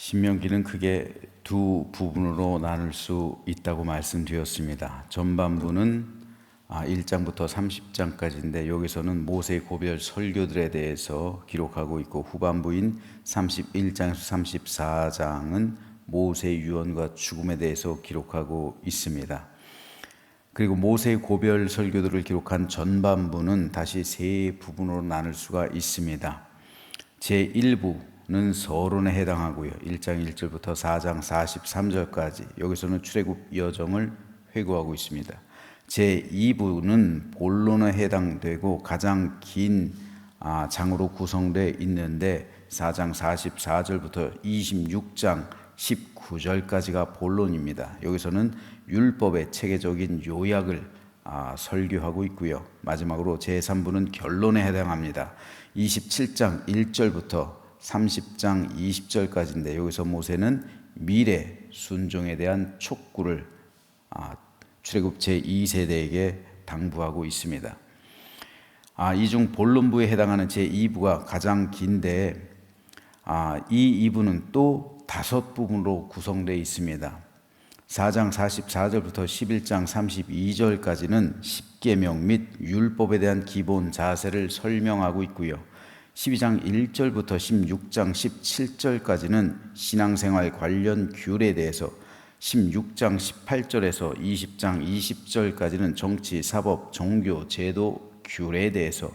신명기는 크게 두 부분으로 나눌 수 있다고 말씀드렸습니다. 전반부는 1장부터 30장까지인데 여기서는 모세의 고별 설교들에 대해서 기록하고 있고, 후반부인 31장에서 34장은 모세의 유언과 죽음에 대해서 기록하고 있습니다. 그리고 모세의 고별 설교들을 기록한 전반부는 다시 세 부분으로 나눌 수가 있습니다. 제1부는 서론에 해당하고요. 1장 1절부터 4장 43절까지 여기서는 출애굽 여정을 회고하고 있습니다. 제2부는 본론에 해당되고 가장 긴 장으로 구성되어 있는데 4장 44절부터 26장 19절까지가 본론입니다. 여기서는 율법의 체계적인 요약을 설교하고 있고요. 마지막으로 제3부는 결론에 해당합니다. 27장 1절부터 30장 20절까지인데 여기서 모세는 미래 순종에 대한 촉구를 출애굽 제2세대에게 당부하고 있습니다. 이 중 본론부에 해당하는 제2부가 가장 긴데 이 2부는 또 5부분으로 구성되어 있습니다. 4장 44절부터 11장 32절까지는 십계명 및 율법에 대한 기본 자세를 설명하고 있고요. 12장 1절부터 16장 17절까지는 신앙생활 관련 규례에 대해서, 16장 18절에서 20장 20절까지는 정치, 사법, 종교, 제도, 규례에 대해서,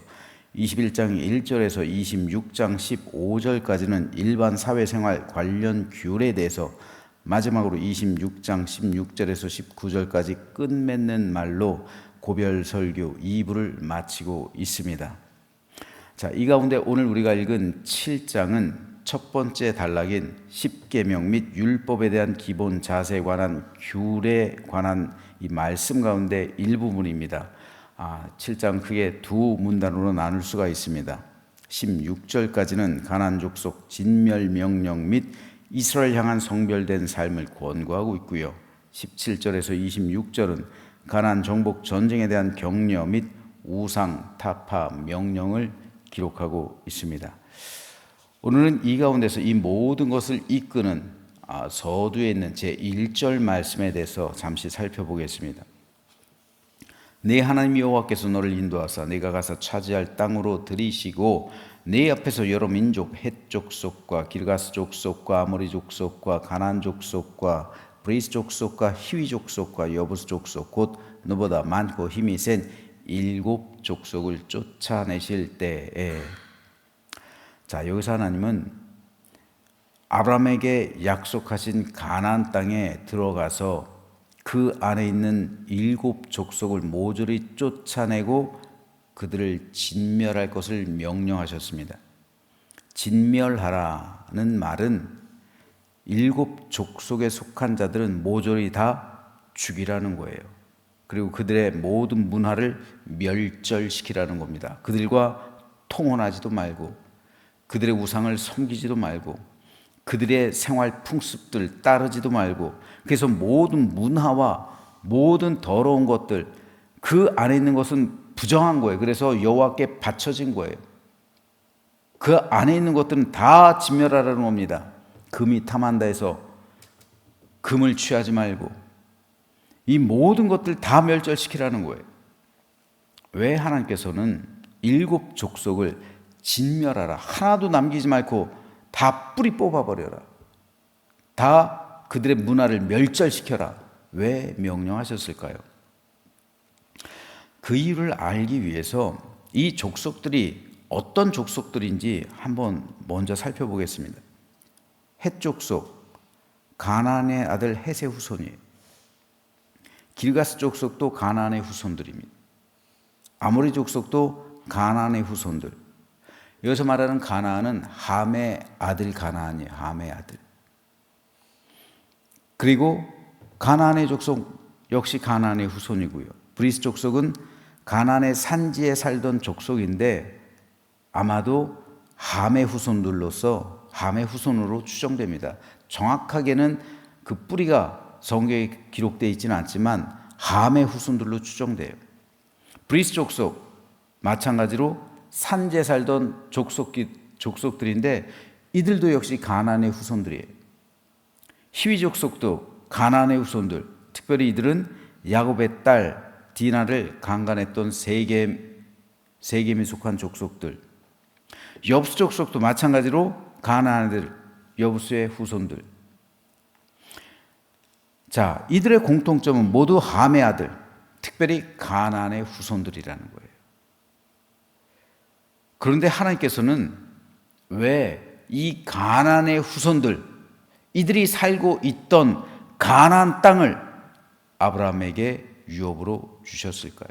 21장 1절에서 26장 15절까지는 일반 사회생활 관련 규례에 대해서, 마지막으로 26장 16절에서 19절까지 끝맺는 말로 고별 설교 2부를 마치고 있습니다. 자, 이 가운데 오늘 우리가 읽은 7장은 첫 번째 단락인 십계명 및 율법에 대한 기본 자세에 관한 규례에 관한 이 말씀 가운데 일부분입니다. 7장 크게 두 문단으로 나눌 수가 있습니다. 16절까지는 가나안 족속 진멸 명령 및 이스라엘 향한 성별된 삶을 권고하고 있고요. 17절에서 26절은 가나안 정복 전쟁에 대한 격려 및 우상 타파 명령을 기록하고 있습니다. 오늘은 이 가운데서 이 모든 것을 이끄는 서두에 있는 제1절 말씀에 대해서 잠시 살펴보겠습니다. 네 하나님 여호와께서 너를 인도하사 네가 가서 차지할 땅으로 들이시고 네 앞에서 여러 민족, 헷 족속과 기르가스 족속과 아모리 족속과 가나안 족속과 브리스 족속과 히위 족속과 여부스 족속 곧 너보다 많고 힘이 센 7 족속을 쫓아내실 때에, 자, 여기서 하나님은 아브라함에게 약속하신 가나안 땅에 들어가서 그 안에 있는 7 족속을 모조리 쫓아내고 그들을 진멸할 것을 명령하셨습니다. 진멸하라는 말은 7 족속에 속한 자들은 모조리 다 죽이라는 거예요. 그리고 그들의 모든 문화를 멸절시키라는 겁니다. 그들과 통혼하지도 말고, 그들의 우상을 섬기지도 말고, 그들의 생활 풍습들 따르지도 말고, 그래서 모든 문화와 모든 더러운 것들, 그 안에 있는 것은 부정한 거예요. 그래서 여호와께 바쳐진 거예요. 그 안에 있는 것들은 다 진멸하라는 겁니다. 금이 탐한다 해서 금을 취하지 말고 이 모든 것들 다 멸절시키라는 거예요. 왜 하나님께서는 7 족속을 진멸하라, 하나도 남기지 말고 다 뿌리 뽑아버려라, 다 그들의 문화를 멸절시켜라, 왜 명령하셨을까요? 그 이유를 알기 위해서 이 족속들이 어떤 족속들인지 한번 먼저 살펴보겠습니다. 헷 족속, 가나안의 아들 헷의 후손이에요. 기르가스 족속도 가나안의 후손들입니다. 아모리 족속도 가나안의 후손들. 여기서 말하는 가나안은 함의 아들 가나안이에요. 함의 아들. 그리고 가나안의 족속 역시 가나안의 후손이고요. 브리스 족속은 가나안의 산지에 살던 족속인데 아마도 함의 후손들로서 함의 후손으로 추정됩니다. 정확하게는 그 뿌리가 성경에 기록되어 있지는 않지만 함의 후손들로 추정돼요. 브리스 족속 마찬가지로 산지에 살던 족속들인데 이들도 역시 가나안의 후손들이에요. 히위 족속도 가나안의 후손들, 특별히 이들은 야곱의 딸 디나를 강간했던 세겜에 속한 족속들, 여부스 족속도 마찬가지로 가나안들, 여부스의 후손들. 자, 이들의 공통점은 모두 함의 아들, 특별히 가나안의 후손들이라는 거예요. 그런데 하나님께서는 왜 이 가나안의 후손들, 이들이 살고 있던 가나안 땅을 아브라함에게 유업으로 주셨을까요?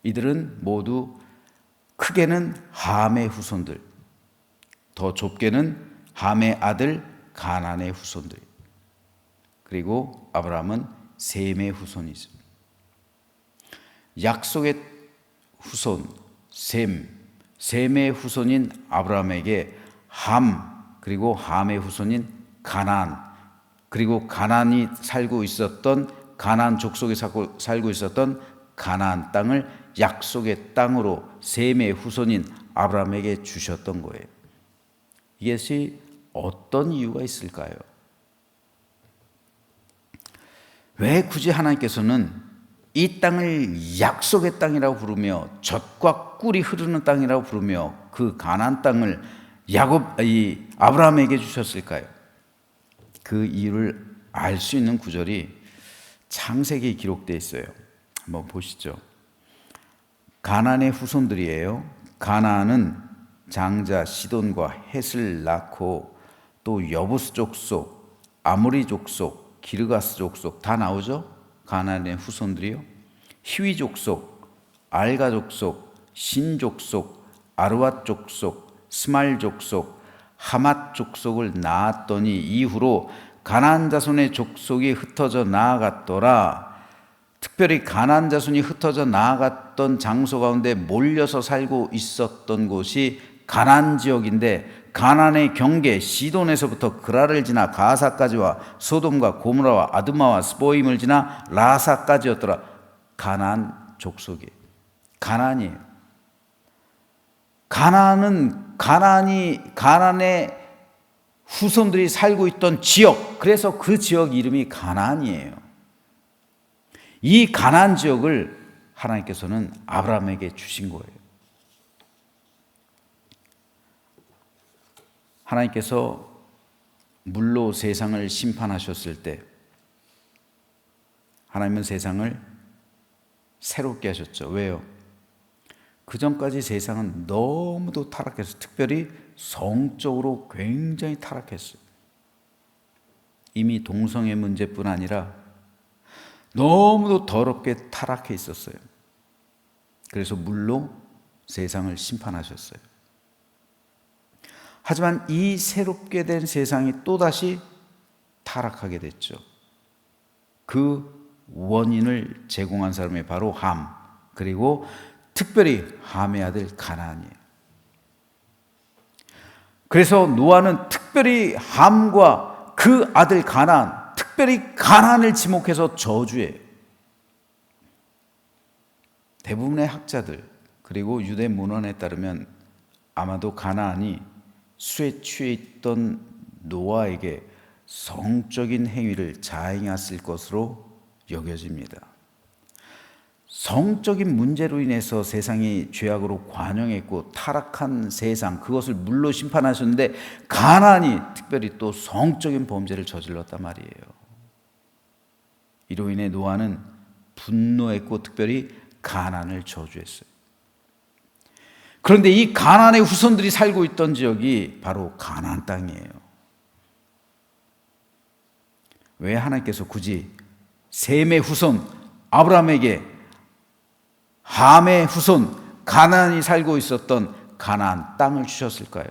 이들은 모두 크게는 함의 후손들, 더 좁게는 함의 아들 가나안의 후손들, 그리고 아브라함은 셈의 후손이죠. 약속의 후손 셈의 후손인 아브라함에게 함, 그리고 함의 후손인 가나안, 그리고 가나안이 살고 있었던 가나안 족속에 살고 있었던 가나안 땅을 약속의 땅으로 셈의 후손인 아브라함에게 주셨던 거예요. 이것이 어떤 이유가 있을까요? 왜 굳이 하나님께서는 이 땅을 약속의 땅이라고 부르며 젖과 꿀이 흐르는 땅이라고 부르며 그 가나안 땅을 아브라함에게 주셨을까요? 그 이유를 알 수 있는 구절이 창세기에 기록되어 있어요. 한번 보시죠. 가나안의 후손들이에요. 가나안은 장자 시돈과 헷을 낳고 또 여부스 족속, 아모리 족속, 기르가스 족속 다 나오죠. 가나안의 후손들이요. 히위 족속, 알가 족속, 신 족속, 아르왓 족속, 스말 족속, 하맛 족속을 낳았더니 이후로 가나안 자손의 족속이 흩어져 나아갔더라. 특별히 가나안 자손이 흩어져 나아갔던 장소 가운데 몰려서 살고 있었던 곳이 가나안 지역인데, 가나안의 경계 시돈에서부터 그라를 지나 가사까지와 소돔과 고모라와 아드마와 스보임을 지나 라사까지였더라. 가나안 족속이 가나안이에요. 가나안의 후손들이 살고 있던 지역, 그래서 그 지역 이름이 가나안이에요. 이 가나안 지역을 하나님께서는 아브라함에게 주신 거예요. 하나님께서 물로 세상을 심판하셨을 때 하나님은 세상을 새롭게 하셨죠. 왜요? 그 전까지 세상은 너무도 타락했어요. 특별히 성적으로 굉장히 타락했어요. 이미 동성애 문제뿐 아니라 너무도 더럽게 타락해 있었어요. 그래서 물로 세상을 심판하셨어요. 하지만 이 새롭게 된 세상이 또다시 타락하게 됐죠. 그 원인을 제공한 사람이 바로 함, 그리고 특별히 함의 아들 가나안이에요. 그래서 노아는 특별히 함과 그 아들 가나안, 특별히 가나안을 지목해서 저주해요. 대부분의 학자들 그리고 유대 문헌에 따르면 아마도 가나안이 술에 취해 있던 노아에게 성적인 행위를 자행했을 것으로 여겨집니다. 성적인 문제로 인해서 세상이 죄악으로 관영했고 타락한 세상, 그것을 물로 심판하셨는데 가나안이 특별히 또 성적인 범죄를 저질렀단 말이에요. 이로 인해 노아는 분노했고 특별히 가나안을 저주했어요. 그런데 이 가나안의 후손들이 살고 있던 지역이 바로 가나안 땅이에요. 왜 하나님께서 굳이 셈의 후손 아브라함에게 함의 후손 가나안이 살고 있었던 가나안 땅을 주셨을까요?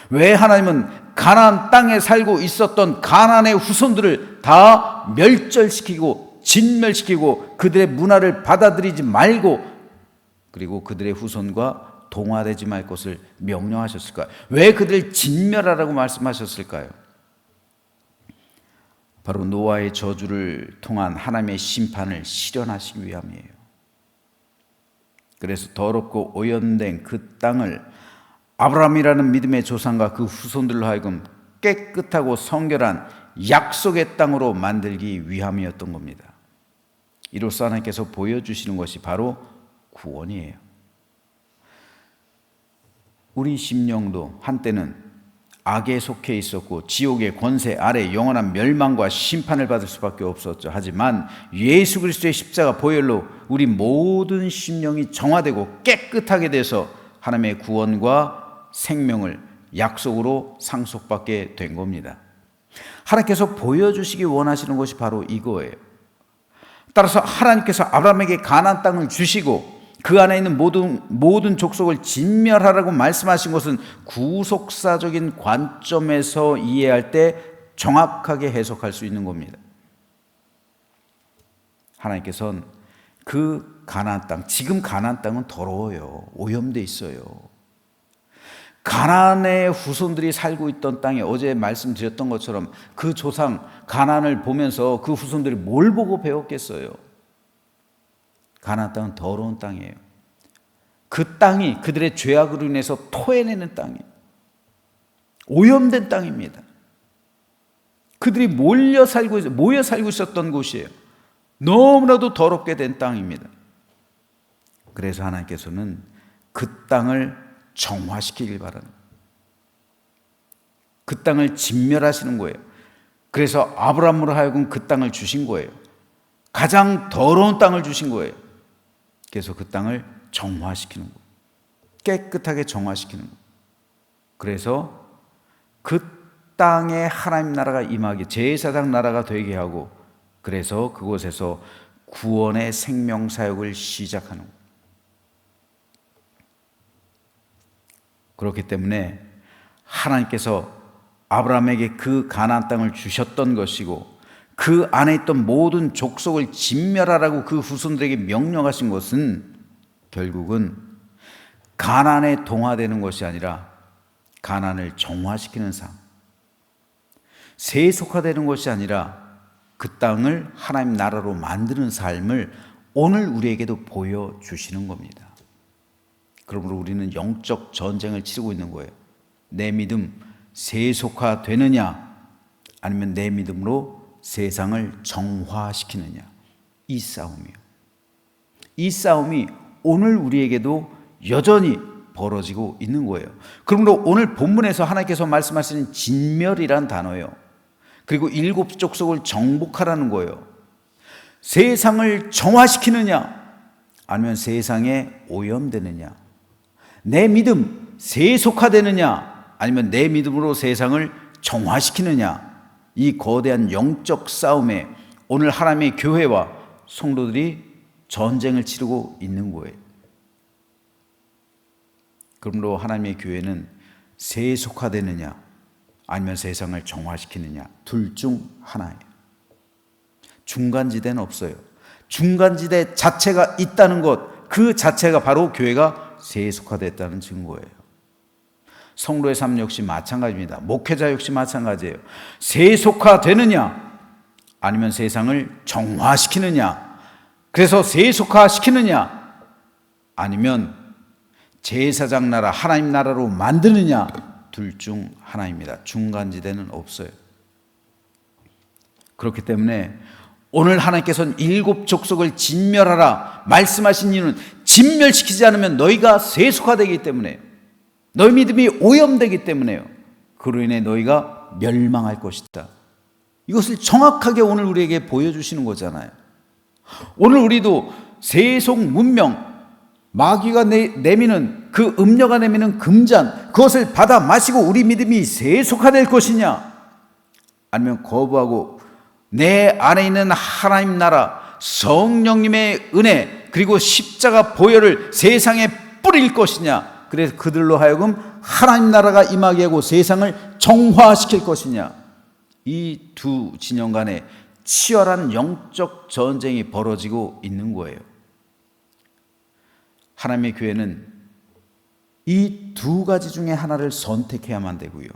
왜 하나님은 가나안 땅에 살고 있었던 가나안의 후손들을 다 멸절시키고 진멸시키고 그들의 문화를 받아들이지 말고 그리고 그들의 후손과 동화되지 말 것을 명령하셨을까요? 왜 그들을 진멸하라고 말씀하셨을까요? 바로 노아의 저주를 통한 하나님의 심판을 실현하시기 위함이에요. 그래서 더럽고 오염된 그 땅을 아브라함이라는 믿음의 조상과 그 후손들로 하여금 깨끗하고 성결한 약속의 땅으로 만들기 위함이었던 겁니다. 이로써 하나님께서 보여주시는 것이 바로 구원이에요. 우리 심령도 한때는 악에 속해 있었고 지옥의 권세 아래 영원한 멸망과 심판을 받을 수밖에 없었죠. 하지만 예수 그리스도의 십자가 보혈로 우리 모든 심령이 정화되고 깨끗하게 돼서 하나님의 구원과 생명을 약속으로 상속받게 된 겁니다. 하나님께서 보여주시기 원하시는 것이 바로 이거예요. 따라서 하나님께서 아브라함에게 가나안 땅을 주시고 그 안에 있는 모든 족속을 진멸하라고 말씀하신 것은 구속사적인 관점에서 이해할 때 정확하게 해석할 수 있는 겁니다. 하나님께서는 그 가나안 땅, 지금 가나안 땅은 더러워요. 오염돼 있어요. 가나안의 후손들이 살고 있던 땅에 어제 말씀드렸던 것처럼 그 조상 가나안을 보면서 그 후손들이 뭘 보고 배웠겠어요? 가나안 땅은 더러운 땅이에요. 그 땅이 그들의 죄악으로 인해서 토해내는 땅이에요. 오염된 땅입니다. 그들이 모여 살고 있었던 곳이에요. 너무나도 더럽게 된 땅입니다. 그래서 하나님께서는 그 땅을 정화시키길 바라는 거예요. 그 땅을 진멸하시는 거예요. 그래서 아브라함으로 하여금 그 땅을 주신 거예요. 가장 더러운 땅을 주신 거예요. 그래서 그 땅을 정화시키는 거예요. 깨끗하게 정화시키는 거예요. 그래서 그 땅에 하나님 나라가 임하게 제사장 나라가 되게 하고 그래서 그곳에서 구원의 생명 사역을 시작하는 거예요. 그렇기 때문에 하나님께서 아브라함에게 그 가나안 땅을 주셨던 것이고 그 안에 있던 모든 족속을 진멸하라고 그 후손들에게 명령하신 것은 결국은 가나안에 동화되는 것이 아니라 가나안을 정화시키는 삶, 세속화되는 것이 아니라 그 땅을 하나님 나라로 만드는 삶을 오늘 우리에게도 보여주시는 겁니다. 그러므로 우리는 영적 전쟁을 치르고 있는 거예요. 내 믿음 세속화되느냐 아니면 내 믿음으로 세상을 정화시키느냐, 이 싸움이에요. 이 싸움이 오늘 우리에게도 여전히 벌어지고 있는 거예요. 그러므로 오늘 본문에서 하나님께서 말씀하시는 진멸이란 단어예요. 그리고 7 족속을 정복하라는 거예요. 세상을 정화시키느냐 아니면 세상에 오염되느냐, 내 믿음 세속화되느냐 아니면 내 믿음으로 세상을 정화시키느냐, 이 거대한 영적 싸움에 오늘 하나님의 교회와 성도들이 전쟁을 치르고 있는 거예요. 그러므로 하나님의 교회는 세속화되느냐 아니면 세상을 정화시키느냐, 둘 중 하나예요. 중간지대는 없어요. 중간지대 자체가 있다는 것, 그 자체가 바로 교회가 세속화됐다는 증거예요. 성도의 삶 역시 마찬가지입니다. 목회자 역시 마찬가지예요. 세속화되느냐 아니면 세상을 정화시키느냐, 그래서 세속화시키느냐 아니면 제사장 나라 하나님 나라로 만드느냐, 둘 중 하나입니다. 중간지대는 없어요. 그렇기 때문에 오늘 하나님께서는 7 족속을 진멸하라 말씀하신 이유는 진멸시키지 않으면 너희가 세속화되기 때문에, 너희 믿음이 오염되기 때문에요. 그로 인해 너희가 멸망할 것이다. 이것을 정확하게 오늘 우리에게 보여주시는 거잖아요. 오늘 우리도 세속 문명, 마귀가 내미는 그 음녀가 내미는 금잔, 그것을 받아 마시고 우리 믿음이 세속화될 것이냐 아니면 거부하고 내 안에 있는 하나님 나라 성령님의 은혜 그리고 십자가 보혈을 세상에 뿌릴 것이냐, 그래서 그들로 하여금 하나님 나라가 임하게 하고 세상을 정화시킬 것이냐, 이 두 진영 간에 치열한 영적 전쟁이 벌어지고 있는 거예요. 하나님의 교회는 이 두 가지 중에 하나를 선택해야만 되고요.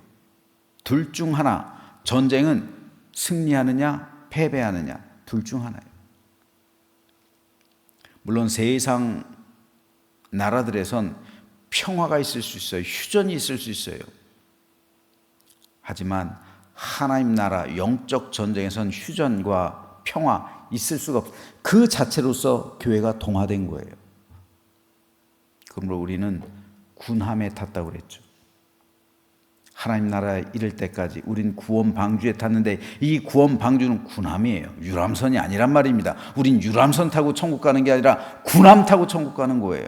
둘 중 하나, 전쟁은 승리하느냐 패배하느냐, 둘 중 하나예요. 물론 세상 나라들에선 평화가 있을 수 있어요. 휴전이 있을 수 있어요. 하지만 하나님 나라 영적 전쟁에선 휴전과 평화 있을 수가 없어요. 그 자체로서 교회가 동화된 거예요. 그러므로 우리는 군함에 탔다고 그랬죠. 하나님 나라에 이를 때까지 우린 구원 방주에 탔는데 이 구원 방주는 군함이에요. 유람선이 아니란 말입니다. 우린 유람선 타고 천국 가는 게 아니라 군함 타고 천국 가는 거예요.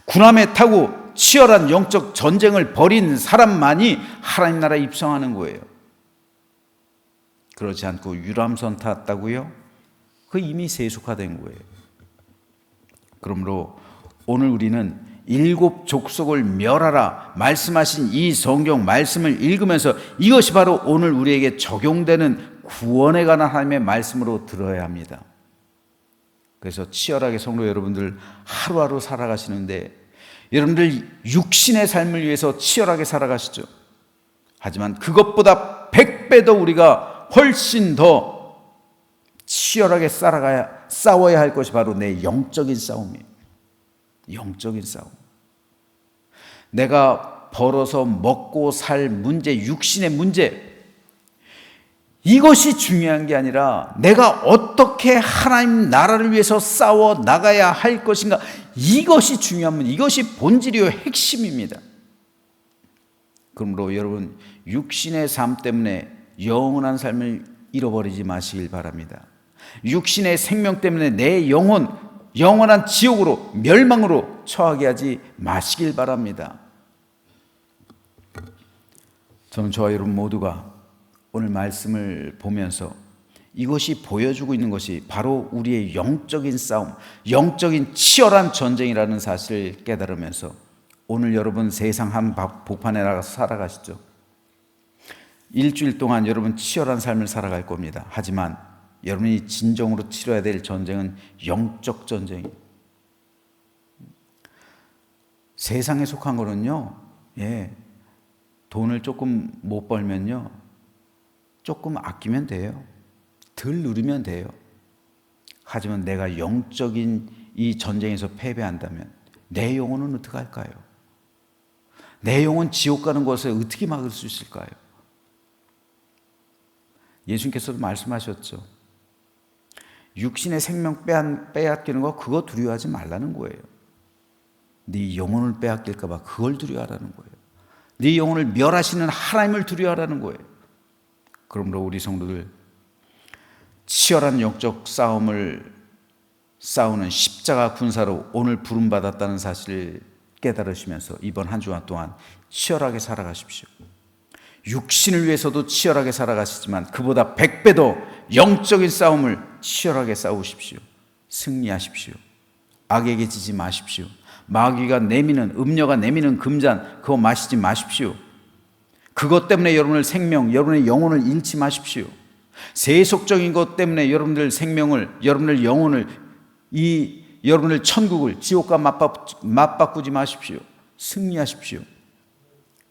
군함에 타고 치열한 영적 전쟁을 벌인 사람만이 하나님 나라에 입성하는 거예요. 그렇지 않고 유람선 탔다고요? 그 이미 세속화된 거예요. 그러므로 오늘 우리는 7 족속을 멸하라 말씀하신 이 성경 말씀을 읽으면서 이것이 바로 오늘 우리에게 적용되는 구원에 관한 하나님의 말씀으로 들어야 합니다. 그래서 치열하게 성도 여러분들 하루하루 살아가시는데 여러분들 육신의 삶을 위해서 치열하게 살아가시죠. 하지만 그것보다 100배 더 우리가 훨씬 더 치열하게 싸워야 할 것이 바로 내 영적인 싸움이에요. 영적인 싸움. 내가 벌어서 먹고 살 문제, 육신의 문제, 이것이 중요한 게 아니라 내가 어떻게 하나님 나라를 위해서 싸워 나가야 할 것인가, 이것이 중요한 문제, 이것이 본질이요 핵심입니다. 그러므로 여러분 육신의 삶 때문에 영원한 삶을 잃어버리지 마시길 바랍니다. 육신의 생명 때문에 내 영원한 지옥으로 멸망으로 처하게 하지 마시길 바랍니다. 저는 저와 여러분 모두가 오늘 말씀을 보면서 이것이 보여주고 있는 것이 바로 우리의 영적인 싸움, 영적인 치열한 전쟁이라는 사실을 깨달으면서 오늘 여러분 세상 한 복판에 나가서 살아가시죠. 일주일 동안 여러분 치열한 삶을 살아갈 겁니다. 하지만 여러분이 진정으로 치러야 될 전쟁은 영적 전쟁이에요. 세상에 속한 거는요, 돈을 조금 못 벌면요, 조금 아끼면 돼요. 덜 누리면 돼요. 하지만 내가 영적인 이 전쟁에서 패배한다면 내 영혼은 어떻게 할까요? 내 영혼 지옥 가는 것을 어떻게 막을 수 있을까요? 예수님께서도 말씀하셨죠. 육신의 생명 빼앗기는 거, 그거 두려워하지 말라는 거예요. 네 영혼을 빼앗길까 봐 그걸 두려워하라는 거예요. 네 영혼을 멸하시는 하나님을 두려워하라는 거예요. 그러므로 우리 성도들 치열한 영적 싸움을 싸우는 십자가 군사로 오늘 부름받았다는 사실을 깨달으시면서 이번 한 주간 동안 치열하게 살아가십시오. 육신을 위해서도 치열하게 살아가시지만 그보다 100배 더 영적인 싸움을 치열하게 싸우십시오. 승리하십시오. 악에게 지지 마십시오. 마귀가 내미는, 음녀가 내미는 금잔 그거 마시지 마십시오. 그것 때문에 여러분의 생명, 여러분의 영혼을 잃지 마십시오. 세속적인 것 때문에 여러분들 생명을, 여러분의 영혼을, 여러분의 천국을 지옥과 맞바꾸지 마십시오. 승리하십시오.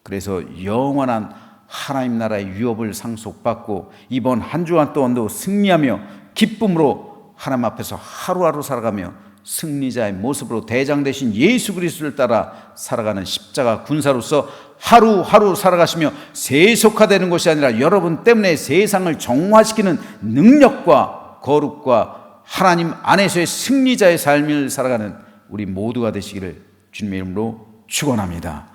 그래서 영원한 하나님 나라의 유업을 상속받고 이번 한 주간 동안도 승리하며 기쁨으로 하나님 앞에서 하루하루 살아가며 승리자의 모습으로 대장 되신 예수 그리스도를 따라 살아가는 십자가 군사로서 하루하루 살아가시며 세속화되는 것이 아니라 여러분 때문에 세상을 정화시키는 능력과 거룩과 하나님 안에서의 승리자의 삶을 살아가는 우리 모두가 되시기를 주님의 이름으로 축원합니다.